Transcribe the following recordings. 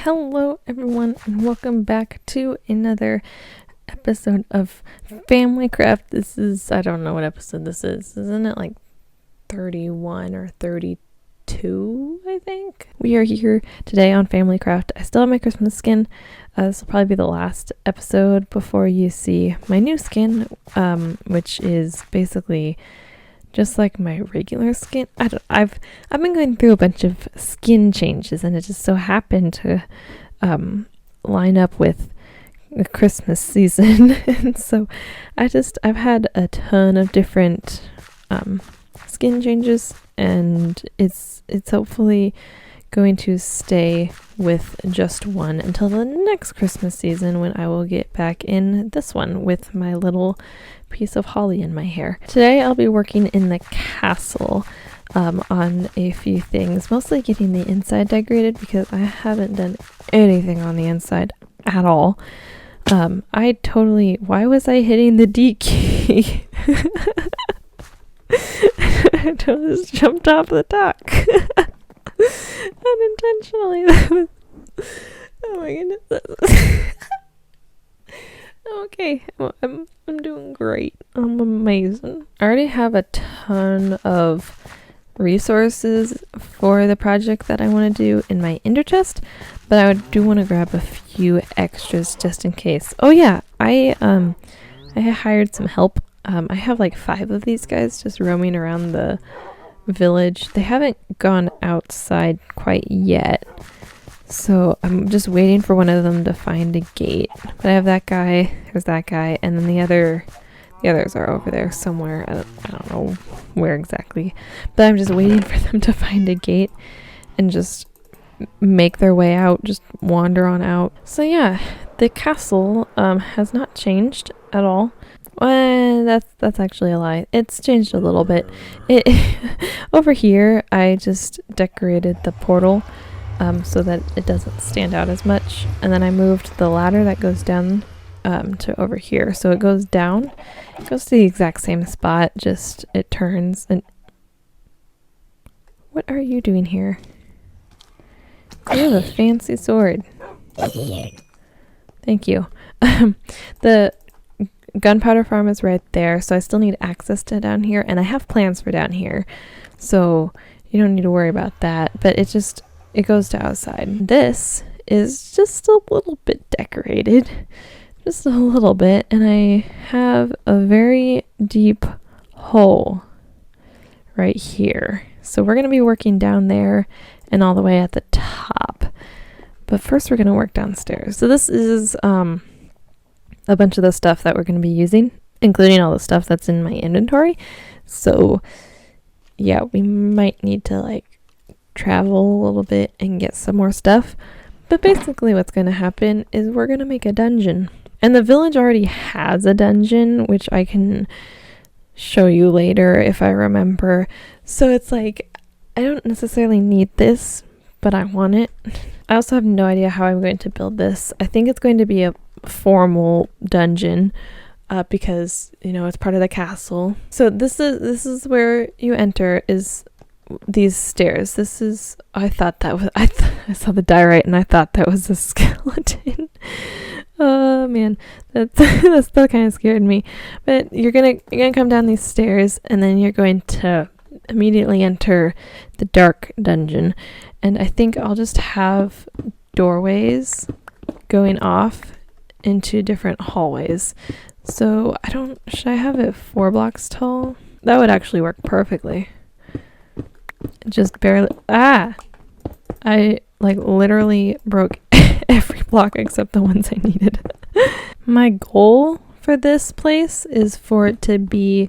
Hello everyone and welcome back to another episode of Family Craft. I don't know what episode this is. Isn't it like 31 or 32, I think? We are here today on Family Craft. I still have my Christmas skin. This will probably be the last episode before you see my new skin, which is basically just like my regular skin. I've been going through a bunch of skin changes, and it just so happened to line up with the Christmas season. And so I've had a ton of different skin changes, and it's hopefully going to stay with just one until the next Christmas season, when I will get back in this one with my little piece of holly in my hair. Today I'll be working in the castle on a few things, mostly getting the inside decorated because I haven't done anything on the inside at all. Why was I hitting the D key? I just jumped off the dock. Unintentionally. Oh my goodness. Okay, well, I'm doing great. I'm amazing. I already have a ton of resources for the project that I want to do in my ender chest, but I do want to grab a few extras just in case. Oh yeah, I hired some help. I have like 5 of these guys just roaming around the village. They haven't gone outside quite yet, so I'm just waiting for one of them to find a gate. But I have that guy, there's that guy, and then the others are over there somewhere. I don't know where exactly, but I'm just waiting for them to find a gate and just make their way out, just wander on out. So yeah, the castle has not changed at all. Well, that's actually a lie. It's changed a little bit. Over here, I just decorated the portal so that it doesn't stand out as much, and then I moved the ladder that goes down to over here, so it goes down. It goes to the exact same spot, just it turns. And what are you doing here? You have a fancy sword. Thank you. The gunpowder farm is right there, so I still need access to down here, and I have plans for down here, so you don't need to worry about that. But it goes to outside. This is just a little bit decorated, just a little bit, and I have a very deep hole right here, so we're going to be working down there and all the way at the top. But first we're going to work downstairs. So this is a bunch of the stuff that we're going to be using, including all the stuff that's in my inventory. So yeah, we might need to travel a little bit and get some more stuff. But basically what's going to happen is we're going to make a dungeon. And the village already has a dungeon, which I can show you later if I remember. So it's like, I don't necessarily need this, but I want it. I also have no idea how I'm going to build this. I think it's going to be a formal dungeon because it's part of the castle. So this is where you enter, is these stairs. I saw the diorite and I thought that was a skeleton. Oh man, that still kind of scared me. But you're gonna come down these stairs, and then you're going to immediately enter the dark dungeon. And I think I'll just have doorways going off into different hallways. So should I have it 4 blocks tall? That would actually work perfectly. Just barely. I literally broke every block except the ones I needed. My goal for this place is for it to be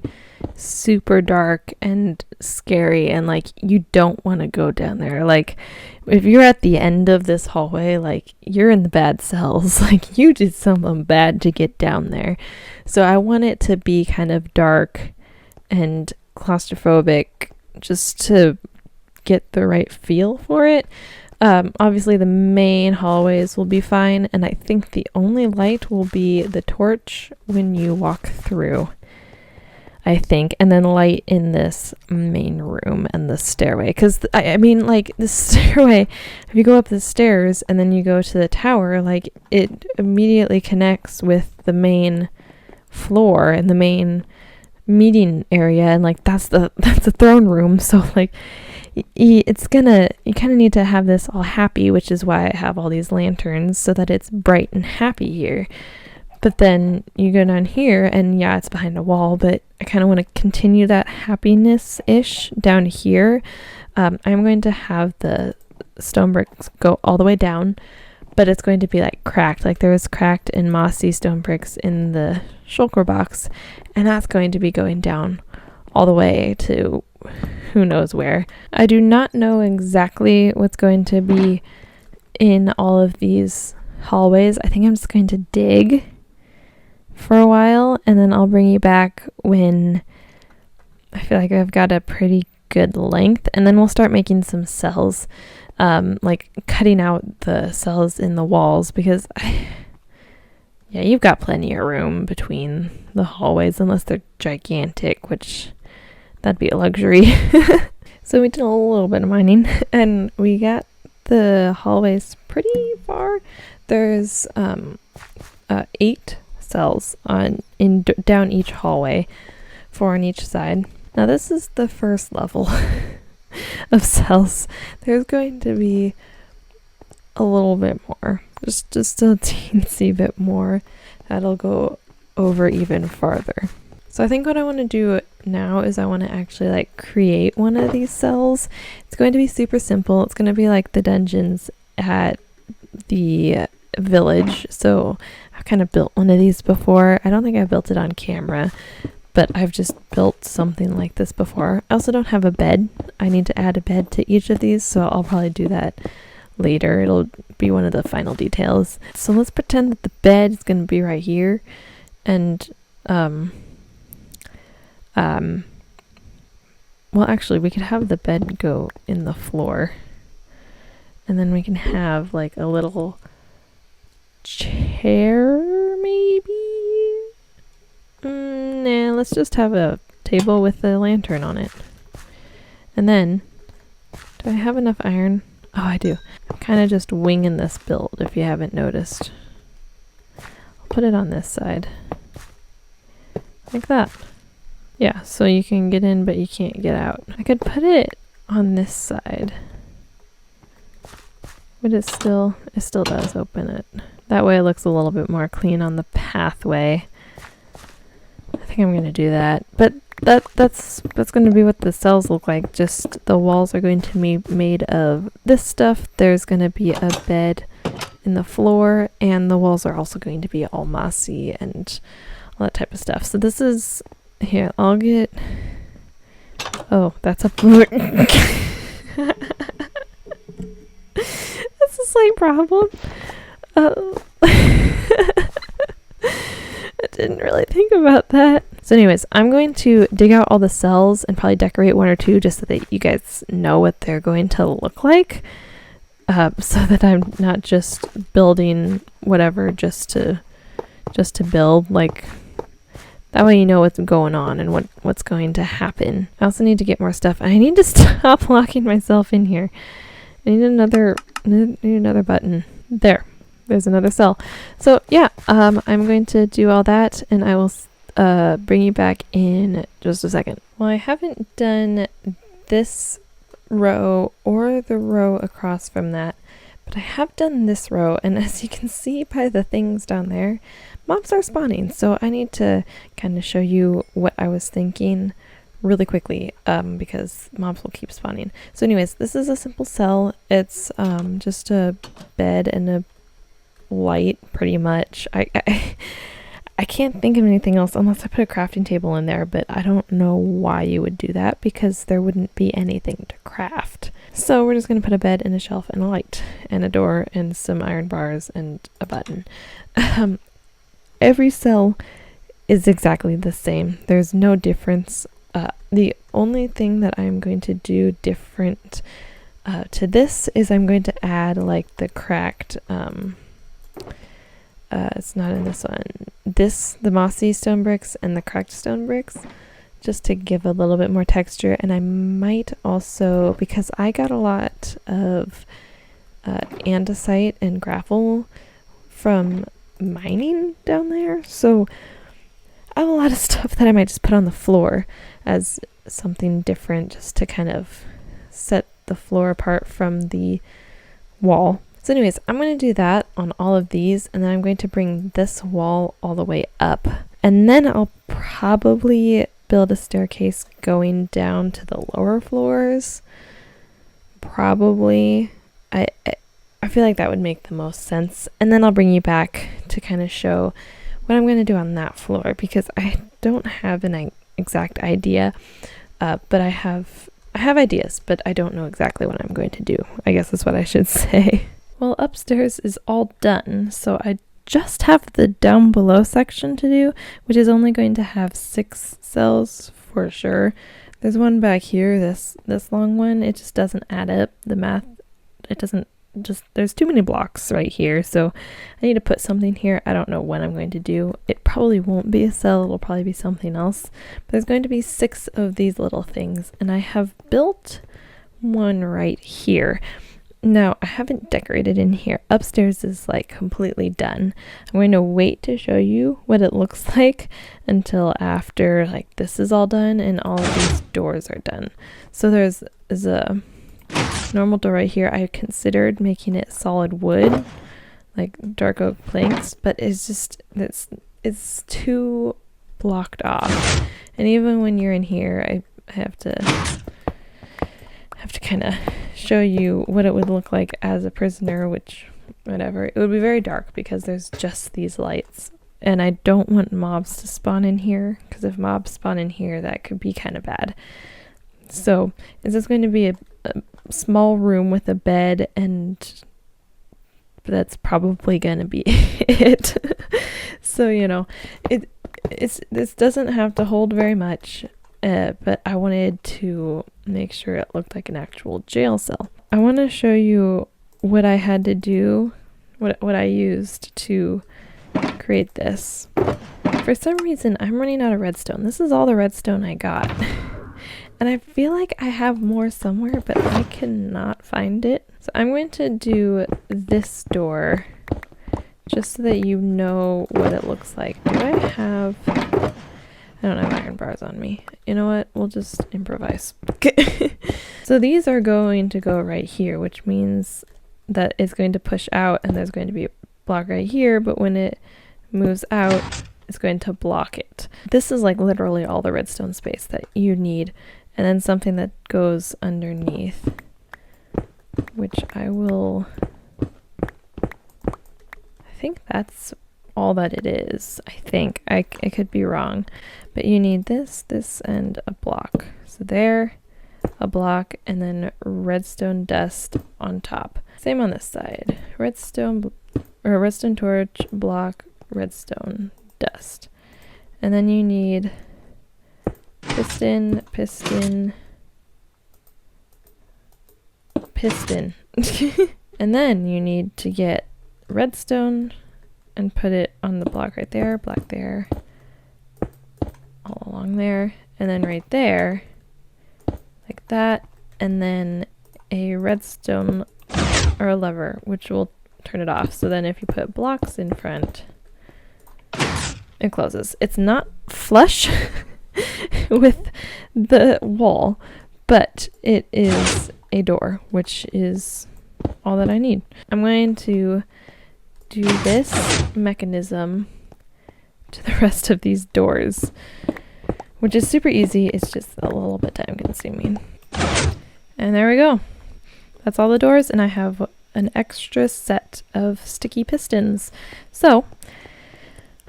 super dark and scary, and you don't want to go down there. If you're at the end of this hallway, you're in the bad cells. You did something bad to get down there. So I want it to be kind of dark and claustrophobic, just to get the right feel for it. Obviously the main hallways will be fine, and I think the only light will be the torch when you walk through. I think, and then light in this main room and the stairway. Because, I mean, like, the stairway, if you go up the stairs and then you go to the tower, like, it immediately connects with the main floor and the main meeting area, and, like, that's the throne room. So, like, you kind of need to have this all happy, which is why I have all these lanterns, so that it's bright and happy here. But then you go down here, and yeah, it's behind a wall, but I kind of want to continue that happiness-ish down here. I'm going to have the stone bricks go all the way down, but it's going to be like cracked. Like there was cracked and mossy stone bricks in the shulker box, and that's going to be going down all the way to who knows where. I do not know exactly what's going to be in all of these hallways. I think I'm just going to dig for a while, and then I'll bring you back when I feel like I've got a pretty good length, and then we'll start making some cells, like cutting out the cells in the walls, because yeah, you've got plenty of room between the hallways, unless they're gigantic, which that'd be a luxury. So we did a little bit of mining, and we got the hallways pretty far. There's 8 cells down each hallway, 4 on each side. Now this is the first level of cells. There's going to be a little bit more, just a teensy bit more that'll go over even farther. So I think what I want to do now is I want to actually like create one of these cells. It's going to be super simple. It's going to be like the dungeons at the village. So I've kind of built one of these before. I don't think I built it on camera, but I've just built something like this before. I also don't have a bed. I need to add a bed to each of these, so I'll probably do that later. It'll be one of the final details. So let's pretend that the bed is going to be right here, and well, actually we could have the bed go in the floor, and then we can have like a little chair, maybe? Nah, let's just have a table with a lantern on it. And then, do I have enough iron? Oh, I do. I'm kind of just winging this build, if you haven't noticed. I'll put it on this side. Like that. Yeah, so you can get in, but you can't get out. I could put it on this side. But it still does open it. That way it looks a little bit more clean on the pathway. I think I'm going to do that. But that's going to be what the cells look like. Just the walls are going to be made of this stuff. There's going to be a bed in the floor, and the walls are also going to be all mossy and all that type of stuff. So this is... Here, I'll get... Oh, that's a... That's a slight problem. I didn't really think about that. So anyways, I'm going to dig out all the cells and probably decorate 1 or 2 just so that you guys know what they're going to look like. So that I'm not just building whatever just to build. Like, that way you know what's going on and what's going to happen. I also need to get more stuff. I need to stop locking myself in here. I need another button. There's another cell. So yeah, I'm going to do all that, and I will bring you back in just a second. Well, I haven't done this row or the row across from that, but I have done this row, and as you can see by the things down there, mobs are spawning. So I need to kind of show you what I was thinking really quickly, because mobs will keep spawning. So anyways, this is a simple cell. It's just a bed and a light, pretty much. I can't think of anything else unless I put a crafting table in there, but I don't know why you would do that, because there wouldn't be anything to craft. So we're just going to put a bed and a shelf and a light and a door and some iron bars and a button. Every cell is exactly the same. There's no difference. The only thing that I'm going to do different to this is I'm going to add like the cracked, it's not in this one, the mossy stone bricks and the cracked stone bricks. just to give a little bit more texture. And I might also, because I got a lot of andesite and gravel from mining down there, so I have a lot of stuff that I might just put on the floor as something different, just to kind of set the floor apart from the wall. So anyways, I'm going to do that on all of these, and then I'm going to bring this wall all the way up, and then I'll probably build a staircase going down to the lower floors. Probably. I feel like that would make the most sense. And then I'll bring you back to kind of show what I'm going to do on that floor, because I don't have an exact idea, but I have ideas, but I don't know exactly what I'm going to do. I guess that's what I should say. Well, upstairs is all done, so I just have the down below section to do, which is only going to have 6 cells for sure. There's one back here, this long one. It just doesn't add up. The math, it doesn't just, there's too many blocks right here, so I need to put something here. I don't know what I'm going to do. It probably won't be a cell, it'll probably be something else. But there's going to be 6 of these little things, and I have built one right here. Now, I haven't decorated in here. Upstairs is like completely done. I'm going to wait to show you what it looks like until after like this is all done and all of these doors are done. So there's a normal door right here. I considered making it solid wood, like dark oak planks, but it's just, it's too blocked off. And even when you're in here, I have to kind of show you what it would look like as a prisoner, which whatever, it would be very dark because there's just these lights, and I don't want mobs to spawn in here, because if mobs spawn in here, that could be kind of bad. So is this going to be a small room with a bed, and that's probably gonna be it. So you know, this doesn't have to hold very much, but I wanted to make sure it looked like an actual jail cell. I want to show you what I had to do, what I used to create this. For some reason, I'm running out of redstone. This is all the redstone I got. And I feel like I have more somewhere, but I cannot find it. So I'm going to do this door just so that you know what it looks like. Do I have... I don't have iron bars on me. You know what? We'll just improvise. So these are going to go right here, which means that it's going to push out and there's going to be a block right here, but when it moves out, it's going to block it. This is like literally all the redstone space that you need. And then something that goes underneath, which I think that's all that it is. I think I could be wrong, but you need this, and a block. So there, a block, and then redstone dust on top. Same on this side. Redstone torch, block, redstone dust. And then you need piston. And then you need to get redstone and put it on the block right there, block there, all along there, and then right there, like that, and then a redstone or a lever, which will turn it off. So then if you put blocks in front, it closes. It's not flush with the wall, but it is a door, which is all that I need. I'm going to do this mechanism to the rest of these doors, which is super easy. It's just a little bit time consuming. And there we go. That's all the doors, and I have an extra set of sticky pistons. So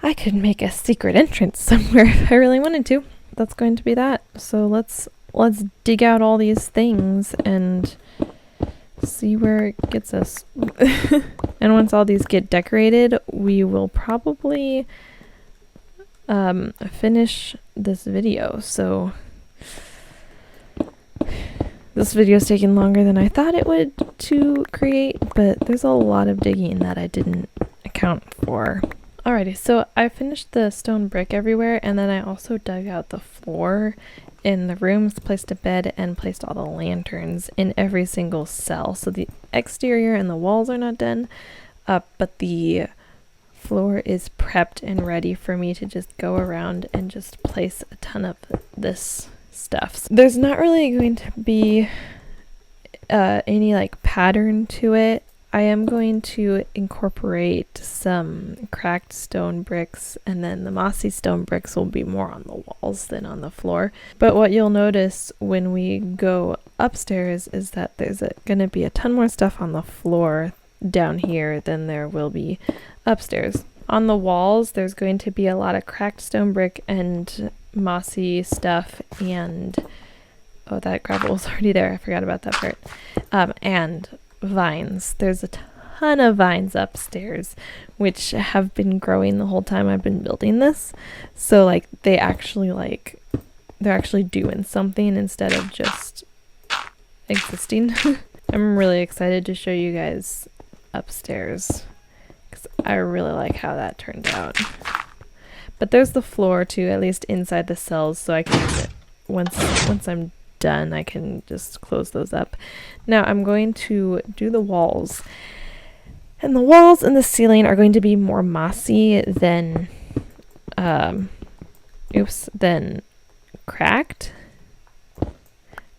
I could make a secret entrance somewhere if I really wanted to. That's going to be that. So let's dig out all these things and see where it gets us. And once all these get decorated, we will probably finish this video. So this video is taking longer than I thought it would to create, but there's a lot of digging that I didn't account for Alrighty, so I finished the stone brick everywhere, and then I also dug out the floor in the rooms, placed a bed, and placed all the lanterns in every single cell. So the exterior and the walls are not done up, but the floor is prepped and ready for me to just go around and just place a ton of this stuff. So there's not really going to be any like pattern to it. I am going to incorporate some cracked stone bricks, and then the mossy stone bricks will be more on the walls than on the floor. But what you'll notice when we go upstairs is that there's going to be a ton more stuff on the floor down here than there will be upstairs. On the walls, there's going to be a lot of cracked stone brick and mossy stuff, and oh, that gravel was already there. I forgot about that part. And vines. There's a ton of vines upstairs, which have been growing the whole time I've been building this. So like they're actually doing something instead of just existing. I'm really excited to show you guys upstairs because I really like how that turned out. But there's the floor too, at least inside the cells, so I can once I'm done, I can just close those up. Now I'm going to do the walls, and the walls and the ceiling are going to be more mossy than than cracked.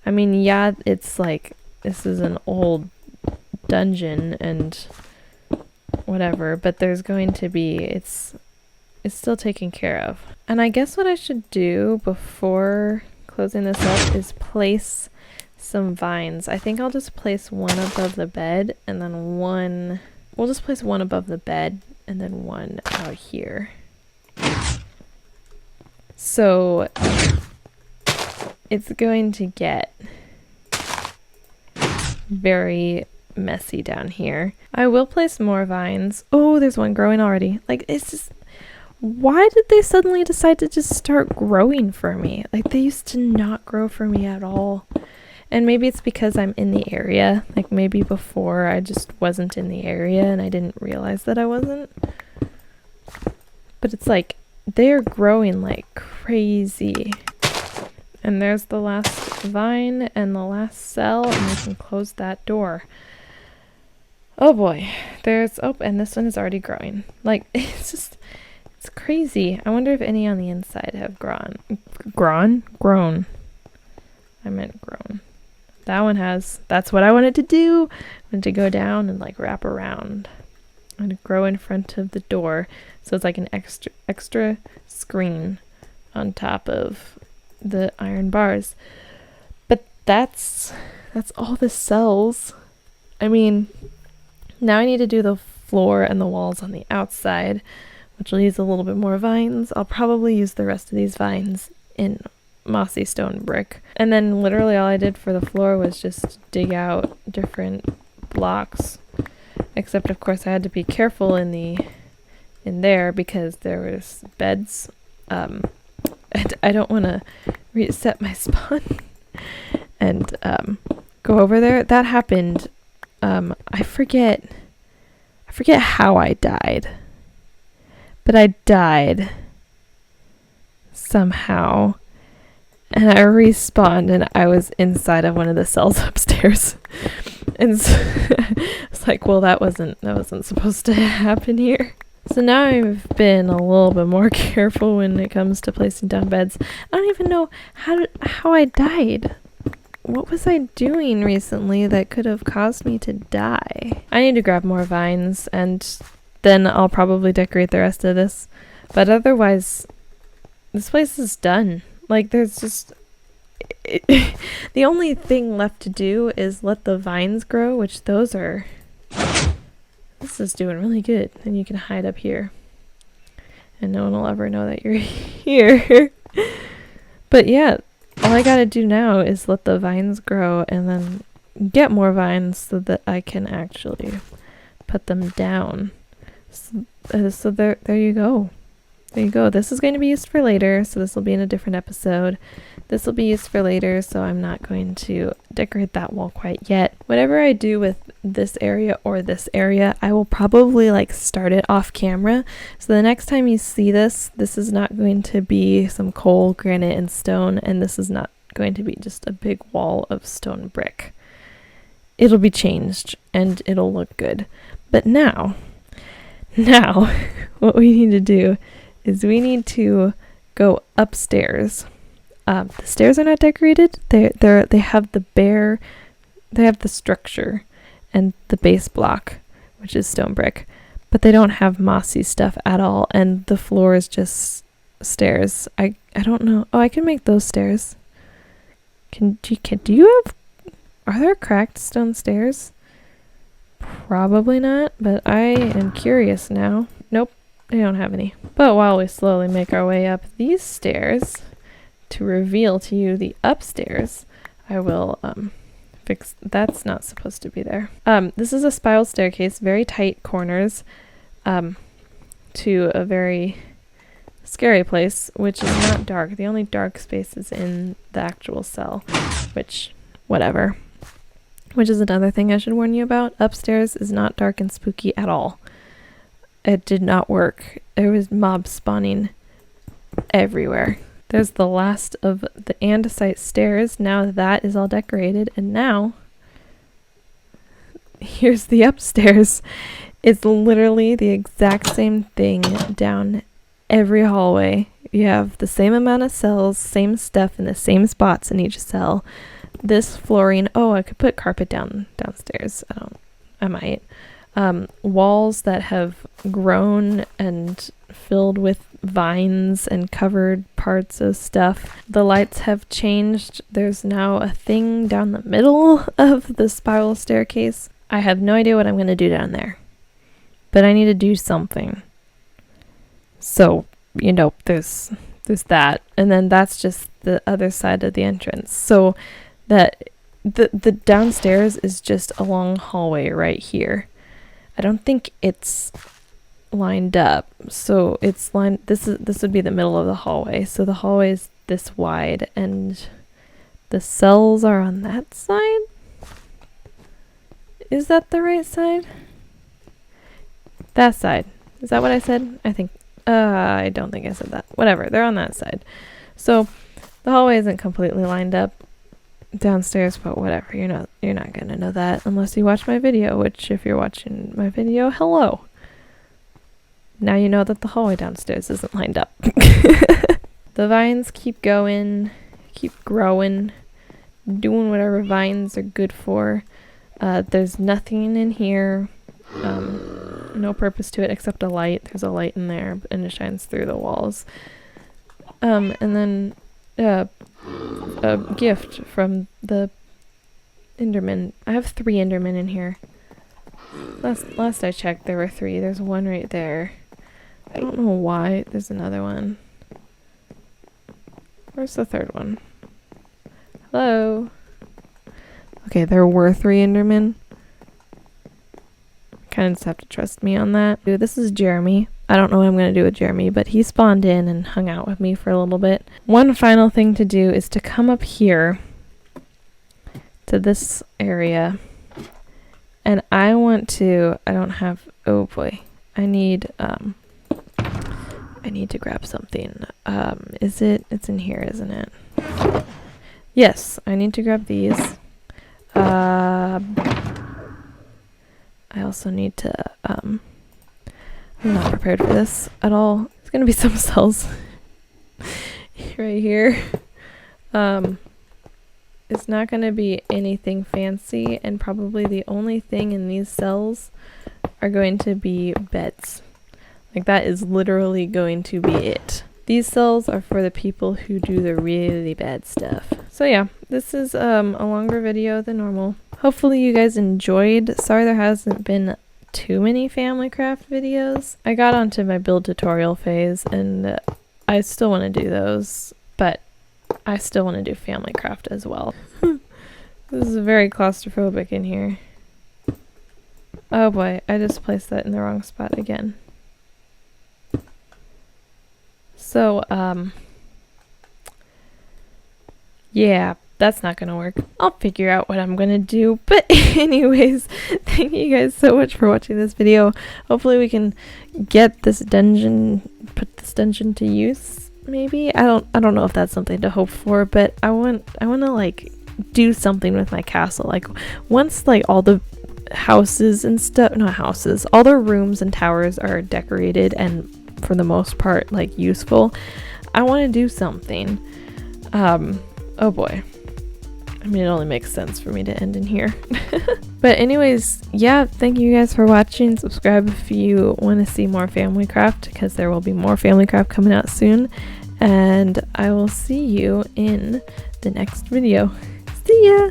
I mean, yeah, it's like this is an old dungeon and whatever, but there's going to be it's still taken care of. And I guess what I should do before closing this up is place some vines. I think I'll just place one above the bed, and then we'll just place one above the bed and then one out here. So it's going to get very messy down here. I will place more vines. Oh, there's one growing already. Like, it's just, why did they suddenly decide to just start growing for me? Like, they used to not grow for me at all. And maybe it's because I'm in the area. Like, maybe before I just wasn't in the area and I didn't realize that I wasn't. But it's like, they're growing like crazy. And there's the last vine and the last cell, and we can close that door. Oh boy. And this one is already growing. Like, it's crazy. I wonder if any on the inside have grown. Grown. I meant grown. That one has. That's what I wanted to do. I wanted to go down and like wrap around and grow in front of the door. So it's like an extra screen on top of the iron bars. But that's all the cells. I mean, now I need to do the floor and the walls on the outside, which will use a little bit more vines. I'll probably use the rest of these vines in mossy stone brick. And then literally all I did for the floor was just dig out different blocks. Except of course I had to be careful in there because there was beds. And I don't want to reset my spawn and go over there. That happened. I forget how I died. But I died somehow, and I respawned, and I was inside of one of the cells upstairs. And so it's like, well, that wasn't supposed to happen here. So now I've been a little bit more careful when it comes to placing down beds. I don't even know how I died. What was I doing recently that could have caused me to die? I need to grab more vines, and then I'll probably decorate the rest of this. But otherwise, this place is done. Like, there's just... the only thing left to do is let the vines grow, which those are... This is doing really good. And you can hide up here. And no one will ever know that you're here. But yeah, all I gotta do now is let the vines grow and then get more vines so that I can actually put them down. So there you go. There you go. This is going to be used for later, so this will be in a different episode. This will be used for later, so I'm not going to decorate that wall quite yet. Whatever I do with this area or this area. I will probably like start it off camera. So the next time you see this is not going to be some coal, granite, and stone, and this is not going to be just a big wall of stone brick. It'll be changed and it'll look good. But now what we need to do is we need to go upstairs. The stairs are not decorated. They have the structure and the base block, which is stone brick, but they don't have mossy stuff at all, and the floor is just stairs. I don't know. Oh, I can make those stairs. Are there cracked stone stairs? Probably not, but I am curious now. Nope, they don't have any. But while we slowly make our way up these stairs to reveal to you the upstairs, I will fix. That's not supposed to be there. This is a spiral staircase, very tight corners, to a very scary place, which is not dark. The only dark space is in the actual cell, which, whatever. Which is another thing I should warn you about. Upstairs is not dark and spooky at all. It did not work. There was mob spawning everywhere. There's the last of the andesite stairs. Now that is all decorated, and now here's the upstairs. It's literally the exact same thing down every hallway. You have the same amount of cells, same stuff in the same spots in each cell. This flooring, oh, I could put carpet downstairs. I might. Walls that have grown and filled with vines and covered parts of stuff. The lights have changed. There's now a thing down the middle of the spiral staircase. I have no idea what I'm going to do down there, but I need to do something. So, there's that, and then that's just the other side of the entrance. So that the downstairs is just a long hallway right here. I don't think it's lined up. So it's lined, this would be the middle of the hallway. So the hallway is this wide and the cells are on that side. Is that the right side? That side. Is that what I said? I don't think I said that. Whatever, they're on that side. So the hallway isn't completely lined up downstairs, but whatever. You're not gonna know that unless you watch my video, which if you're watching my video, hello. Now you know that the hallway downstairs isn't lined up. The vines keep going, keep growing, doing whatever vines are good for. There's nothing in here. No purpose to it except a light. There's a light in there and it shines through the walls. And then a gift from the Enderman. I have 3 Endermen in here. Last I checked, there were 3. There's one right there. I don't know why. There's another one. Where's the 3rd one? Hello? Okay, there were 3 Endermen. Kind of just have to trust me on that. This is Jeremy. I don't know what I'm going to do with Jeremy, but he spawned in and hung out with me for a little bit. One final thing to do is to come up here to this area. And I don't have, oh boy, I need to grab something. It's in here, isn't it? Yes, I need to grab these. I also need to, I'm not prepared for this at all. It's gonna be some cells right here. It's not gonna be anything fancy, and probably the only thing in these cells are going to be beds. Like, that is literally going to be it. These cells are for the people who do the really bad stuff. So yeah, this is a longer video than normal. Hopefully you guys enjoyed. Sorry there hasn't been too many family craft videos. I got onto my build tutorial phase and I still want to do those, but I still want to do family craft as well. This is very claustrophobic in here. Oh boy, I just placed that in the wrong spot again. So, yeah, that's not gonna work. I'll figure out what I'm gonna do. But anyways, thank you guys so much for watching this video. Hopefully we can get this dungeon, put this dungeon to use. Maybe I don't know if that's something to hope for, but I want to like do something with my castle. Like once like all the houses and stuff, not houses, all the rooms and towers are decorated and for the most part like useful, I want to do something. Oh boy. I mean, it only makes sense for me to end in here. But anyways, yeah, thank you guys for watching. Subscribe if you want to see more Family Craft, because there will be more Family Craft coming out soon. And I will see you in the next video. See ya!